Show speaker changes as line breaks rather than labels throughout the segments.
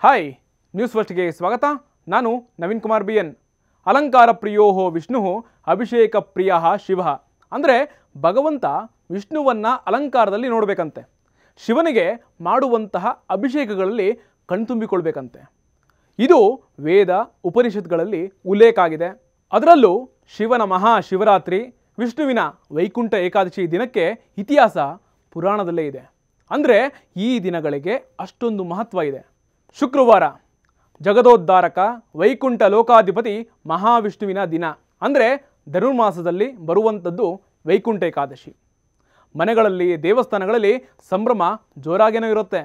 Hi news ಫಸ್ಟ್ಗೆ ಸ್ವಾಗತ. ನಾನು ನವೀನ್ ಕುಮಾರ್ BN. ಅಲಂಕಾರ ಪ್ರಿಯೋ ವಿಷ್ಣು ಅಭಿಷೇಕ ಪ್ರಿಯ ಶಿವ. ಅಂದರೆ ಭಗವಂತ ವಿಷ್ಣುವನ್ನು ಅಲಂಕಾರದಲ್ಲಿ ನೋಡಬೇಕಂತೆ, ಶಿವನಿಗೆ ಮಾಡುವಂತಹ ಅಭಿಷೇಕಗಳಲ್ಲಿ ಕಣ್ತುಂಬಿಕೊಳ್ಬೇಕಂತೆ. ಇದು ವೇದ ಉಪನಿಷತ್ಗಳಲ್ಲಿ ಉಲ್ಲೇಖ ಆಗಿದೆ. ಅದರಲ್ಲೂ ಶಿವನ ಮಹಾಶಿವರಾತ್ರಿ, ವಿಷ್ಣುವಿನ ವೈಕುಂಠ ಏಕಾದಶಿ ದಿನಕ್ಕೆ ಇತಿಹಾಸ ಪುರಾಣದಲ್ಲೇ ಇದೆ. ಅಂದರೆ ಈ ದಿನಗಳಿಗೆ ಅಷ್ಟೊಂದು ಮಹತ್ವ ಇದೆ. ಶುಕ್ರವಾರ ಜಗದೋದ್ಧಾರಕ ವೈಕುಂಠ ಲೋಕಾಧಿಪತಿ ಮಹಾವಿಷ್ಣುವಿನ ದಿನ. ಅಂದರೆ ಧನುರ್ಮಾಸದಲ್ಲಿ ಬರುವಂಥದ್ದು ವೈಕುಂಠ ಏಕಾದಶಿ. ಮನೆಗಳಲ್ಲಿ ದೇವಸ್ಥಾನಗಳಲ್ಲಿ ಸಂಭ್ರಮ ಜೋರಾಗೇನೋ ಇರುತ್ತೆ.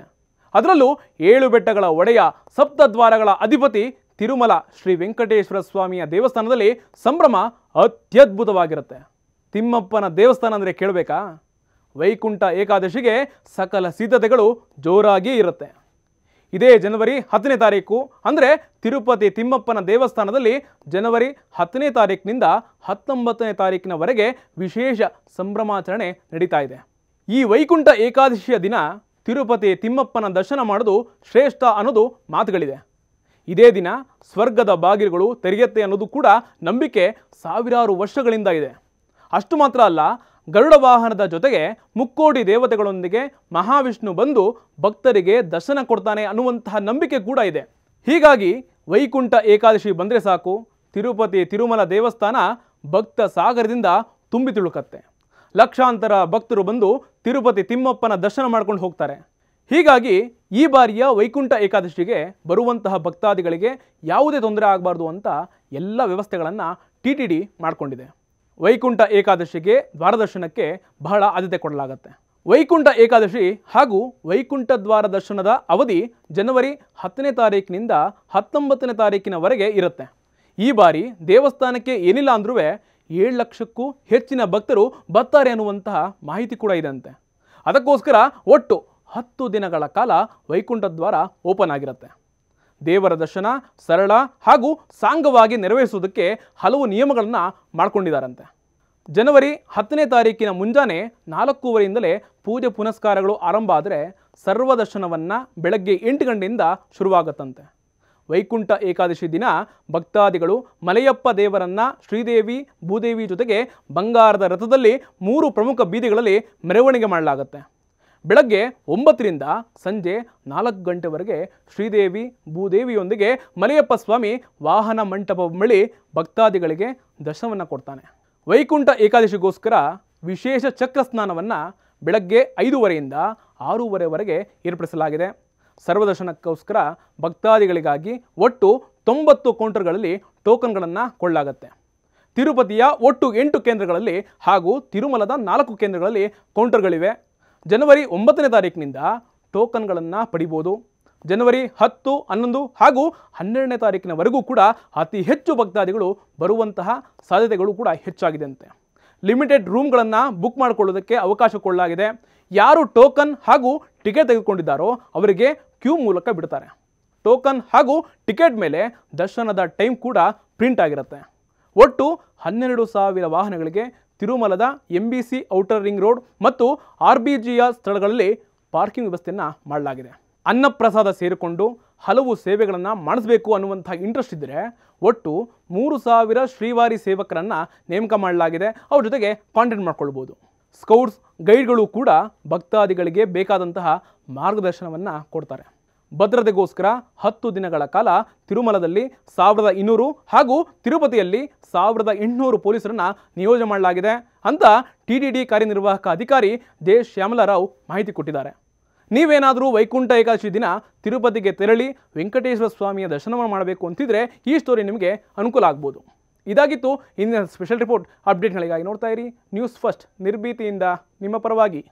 ಅದರಲ್ಲೂ 7 ಬೆಟ್ಟಗಳ ಒಡೆಯ ಸಪ್ತದ್ವಾರಗಳ ಅಧಿಪತಿ ತಿರುಮಲ ಶ್ರೀ ವೆಂಕಟೇಶ್ವರ ಸ್ವಾಮಿಯ ದೇವಸ್ಥಾನದಲ್ಲಿ ಸಂಭ್ರಮ ಅತ್ಯದ್ಭುತವಾಗಿರುತ್ತೆ. ತಿಮ್ಮಪ್ಪನ ದೇವಸ್ಥಾನ ಅಂದರೆ ಕೇಳಬೇಕಾ? ವೈಕುಂಠ ಏಕಾದಶಿಗೆ ಸಕಲ ಸಿದ್ಧತೆಗಳು ಜೋರಾಗಿ ಇರುತ್ತೆ. ಇದೇ ಜನವರಿ 10ನೇ ತಾರೀಕು ಅಂದರೆ ತಿರುಪತಿ ತಿಮ್ಮಪ್ಪನ ದೇವಸ್ಥಾನದಲ್ಲಿ ಜನವರಿ 10ನೇ ತಾರೀಕಿನಿಂದ 19ನೇ ತಾರೀಕಿನವರೆಗೆ ವಿಶೇಷ ಸಂಭ್ರಮಾಚರಣೆ ನಡೀತಾ ಇದೆ. ಈ ವೈಕುಂಠ ಏಕಾದಶಿಯ ದಿನ ತಿರುಪತಿ ತಿಮ್ಮಪ್ಪನ ದರ್ಶನ ಮಾಡೋದು ಶ್ರೇಷ್ಠ ಅನ್ನೋದು ಮಾತುಗಳಿದೆ. ಇದೇ ದಿನ ಸ್ವರ್ಗದ ಬಾಗಿಲುಗಳು ತೆರೆಯುತ್ತೆ ಅನ್ನೋದು ಕೂಡ ನಂಬಿಕೆ ಸಾವಿರಾರು ವರ್ಷಗಳಿಂದ ಇದೆ. ಅಷ್ಟು ಮಾತ್ರ ಅಲ್ಲ, ಗರುಡ ವಾಹನದ ಜೊತೆಗೆ ಮುಕ್ಕೋಟಿ ದೇವತೆಗಳೊಂದಿಗೆ ಮಹಾವಿಷ್ಣು ಬಂದು ಭಕ್ತರಿಗೆ ದರ್ಶನ ಕೊಡ್ತಾನೆ ಅನ್ನುವಂತಹ ನಂಬಿಕೆ ಕೂಡ ಇದೆ. ಹೀಗಾಗಿ ವೈಕುಂಠ ಏಕಾದಶಿ ಬಂದರೆ ಸಾಕು, ತಿರುಪತಿ ತಿರುಮಲ ದೇವಸ್ಥಾನ ಭಕ್ತ ಸಾಗರದಿಂದ ತುಂಬಿ ತುಳುಕತ್ತೆ. ಲಕ್ಷಾಂತರ ಭಕ್ತರು ಬಂದು ತಿರುಪತಿ ತಿಮ್ಮಪ್ಪನ ದರ್ಶನ ಮಾಡ್ಕೊಂಡು ಹೋಗ್ತಾರೆ. ಹೀಗಾಗಿ ಈ ಬಾರಿಯ ವೈಕುಂಠ ಏಕಾದಶಿಗೆ ಬರುವಂತಹ ಭಕ್ತಾದಿಗಳಿಗೆ ಯಾವುದೇ ತೊಂದರೆ ಆಗಬಾರ್ದು ಅಂತ ಎಲ್ಲ ವ್ಯವಸ್ಥೆಗಳನ್ನು TTD ಮಾಡಿಕೊಂಡಿದೆ. ವೈಕುಂಠ ಏಕಾದಶಿಗೆ ದ್ವಾರದರ್ಶನಕ್ಕೆ ಬಹಳ ಆದ್ಯತೆ ಕೊಡಲಾಗುತ್ತೆ. ವೈಕುಂಠ ಏಕಾದಶಿ ಹಾಗೂ ವೈಕುಂಠ ದ್ವಾರ ದರ್ಶನದ ಅವಧಿ ಜನವರಿ 10ನೇ ತಾರೀಕಿನಿಂದ 19ನೇ ತಾರೀಕಿನವರೆಗೆ ಇರುತ್ತೆ. ಈ ಬಾರಿ ದೇವಸ್ಥಾನಕ್ಕೆ ಏನಿಲ್ಲ ಅಂದ್ರೂ 7 ಲಕ್ಷಕ್ಕೂ ಹೆಚ್ಚಿನ ಭಕ್ತರು ಬರ್ತಾರೆ ಅನ್ನುವಂತಹ ಮಾಹಿತಿ ಕೂಡ ಇದಂತೆ. ಅದಕ್ಕೋಸ್ಕರ ಒಟ್ಟು 10 ದಿನಗಳ ಕಾಲ ವೈಕುಂಠ ದ್ವಾರ ಓಪನ್ ಆಗಿರುತ್ತೆ. ದೇವರ ದರ್ಶನ ಸರಳ ಹಾಗೂ ಸಾಂಗವಾಗಿ ನೆರವೇರಿಸುವುದಕ್ಕೆ ಹಲವು ನಿಯಮಗಳನ್ನು ಮಾಡಿಕೊಂಡಿದ್ದಾರಂತೆ. ಜನವರಿ 10ನೇ ತಾರೀಕಿನ ಮುಂಜಾನೆ 4:15ರಿಂದಲೇ ಪೂಜೆ ಪುನಸ್ಕಾರಗಳು ಆರಂಭ ಆದರೆ ಸರ್ವದರ್ಶನವನ್ನು ಬೆಳಗ್ಗೆ 8 ಗಂಟೆಯಿಂದ ಶುರುವಾಗುತ್ತಂತೆ. ವೈಕುಂಠ ಏಕಾದಶಿ ದಿನ ಭಕ್ತಾದಿಗಳು ಮಲಯಪ್ಪ ದೇವರನ್ನ ಶ್ರೀದೇವಿ ಭೂದೇವಿ ಜೊತೆಗೆ ಬಂಗಾರದ ರಥದಲ್ಲಿ 3 ಪ್ರಮುಖ ಬೀದಿಗಳಲ್ಲಿ ಮೆರವಣಿಗೆ ಮಾಡಲಾಗುತ್ತೆ. ಬೆಳಗ್ಗೆ 9ರಿಂದ ಸಂಜೆ 4 ಗಂಟೆವರೆಗೆ ಶ್ರೀದೇವಿ ಭೂದೇವಿಯೊಂದಿಗೆ ಮಲಯಪ್ಪ ಸ್ವಾಮಿ ವಾಹನ ಮಂಟಪ ಬಳಿ ಭಕ್ತಾದಿಗಳಿಗೆ ದರ್ಶನವನ್ನು ಕೊಡ್ತಾನೆ. ವೈಕುಂಠ ಏಕಾದಶಿಗೋಸ್ಕರ ವಿಶೇಷ ಚಕ್ರ ಸ್ನಾನವನ್ನು ಬೆಳಗ್ಗೆ 5:30ರಿಂದ 6:30ವರೆಗೆ ಏರ್ಪಡಿಸಲಾಗಿದೆ. ಸರ್ವದರ್ಶನಕ್ಕೋಸ್ಕರ ಭಕ್ತಾದಿಗಳಿಗಾಗಿ ಒಟ್ಟು 90 ಕೌಂಟರ್ಗಳಲ್ಲಿ ಟೋಕನ್ಗಳನ್ನು ಕೊಳ್ಳಲಾಗುತ್ತೆ. ತಿರುಪತಿಯ ಒಟ್ಟು 8 ಕೇಂದ್ರಗಳಲ್ಲಿ ಹಾಗೂ ತಿರುಮಲದ 4 ಕೇಂದ್ರಗಳಲ್ಲಿ ಕೌಂಟರ್ಗಳಿವೆ. ಜನವರಿ 9ನೇ ತಾರೀಕಿನಿಂದ ಟೋಕನ್ಗಳನ್ನು ಪಡಿಬೋದು. ಜನವರಿ 10, 11 ಹಾಗೂ 12ನೇ ತಾರೀಕಿನವರೆಗೂ ಕೂಡ ಅತಿ ಹೆಚ್ಚು ಭಕ್ತಾದಿಗಳು ಬರುವಂತಹ ಸಾಧ್ಯತೆಗಳು ಕೂಡ ಹೆಚ್ಚಾಗಿದೆ ಅಂತೆ. ಲಿಮಿಟೆಡ್ ರೂಮ್ಗಳನ್ನು ಬುಕ್ ಮಾಡಿಕೊಳ್ಳೋದಕ್ಕೆ ಅವಕಾಶ ಕೊಡಲಾಗಿದೆ. ಯಾರು ಟೋಕನ್ ಹಾಗೂ ಟಿಕೆಟ್ ತೆಗೆದುಕೊಂಡಿದ್ದಾರೋ ಅವರಿಗೆ ಕ್ಯೂ ಮೂಲಕ ಬಿಡ್ತಾರೆ. ಟೋಕನ್ ಹಾಗೂ ಟಿಕೆಟ್ ಮೇಲೆ ದರ್ಶನದ ಟೈಮ್ ಕೂಡ ಪ್ರಿಂಟ್ ಆಗಿರುತ್ತೆ. ಒಟ್ಟು 12,000 ವಾಹನಗಳಿಗೆ ತಿರುಮಲದ MBC ಔಟರ್ ರಿಂಗ್ ರೋಡ್ ಮತ್ತು RBGಯ ಸ್ಥಳಗಳಲ್ಲಿ ಪಾರ್ಕಿಂಗ್ ವ್ಯವಸ್ಥೆಯನ್ನು ಮಾಡಲಾಗಿದೆ. ಅನ್ನಪ್ರಸಾದ ಸೇರಿಕೊಂಡು ಹಲವು ಸೇವೆಗಳನ್ನು ಮಾಡಿಸಬೇಕು ಅನ್ನುವಂಥ ಇಂಟ್ರೆಸ್ಟ್ ಇದ್ದರೆ ಒಟ್ಟು 3,000 ಶ್ರೀವಾರಿ ಸೇವಕರನ್ನು ನೇಮಕ ಮಾಡಲಾಗಿದೆ. ಅವ್ರ ಜೊತೆಗೆ ಕಾಂಟ್ಯಾಕ್ಟ್ ಮಾಡ್ಕೊಳ್ಬೋದು. ಸ್ಕೌಟ್ಸ್ ಗೈಡ್ಗಳು ಕೂಡ ಭಕ್ತಾದಿಗಳಿಗೆ ಬೇಕಾದಂತಹ ಮಾರ್ಗದರ್ಶನವನ್ನು ಕೊಡ್ತಾರೆ. ಭದ್ರತೆಗೋಸ್ಕರ 10 ದಿನಗಳ ಕಾಲ ತಿರುಮಲದಲ್ಲಿ 1200 ಹಾಗೂ ತಿರುಪತಿಯಲ್ಲಿ 1800 ಪೊಲೀಸರನ್ನು ನಿಯೋಜನೆ ಮಾಡಲಾಗಿದೆ ಅಂತ TTD ಕಾರ್ಯನಿರ್ವಾಹಕ ಅಧಿಕಾರಿ ಜೆ ಶ್ಯಾಮಲರಾವ್ ಮಾಹಿತಿ ಕೊಟ್ಟಿದ್ದಾರೆ. ನೀವೇನಾದರೂ ವೈಕುಂಠ ಏಕಾದಶಿ ದಿನ ತಿರುಪತಿಗೆ ತೆರಳಿ ವೆಂಕಟೇಶ್ವರ ಸ್ವಾಮಿಯ ದರ್ಶನವನ್ನು ಮಾಡಬೇಕು ಅಂತಿದ್ರೆ ಈ ಸ್ಟೋರಿ ನಿಮಗೆ ಅನುಕೂಲ ಆಗ್ಬೋದು. ಇದಾಗಿತ್ತು ಇಂದಿನ ಸ್ಪೆಷಲ್ ರಿಪೋರ್ಟ್. ಅಪ್ಡೇಟ್ಗಳಿಗಾಗಿ ನೋಡ್ತಾ ಇರಿ ನ್ಯೂಸ್ ಫಸ್ಟ್, ನಿರ್ಭೀತಿಯಿಂದ ನಿಮ್ಮ ಪರವಾಗಿ.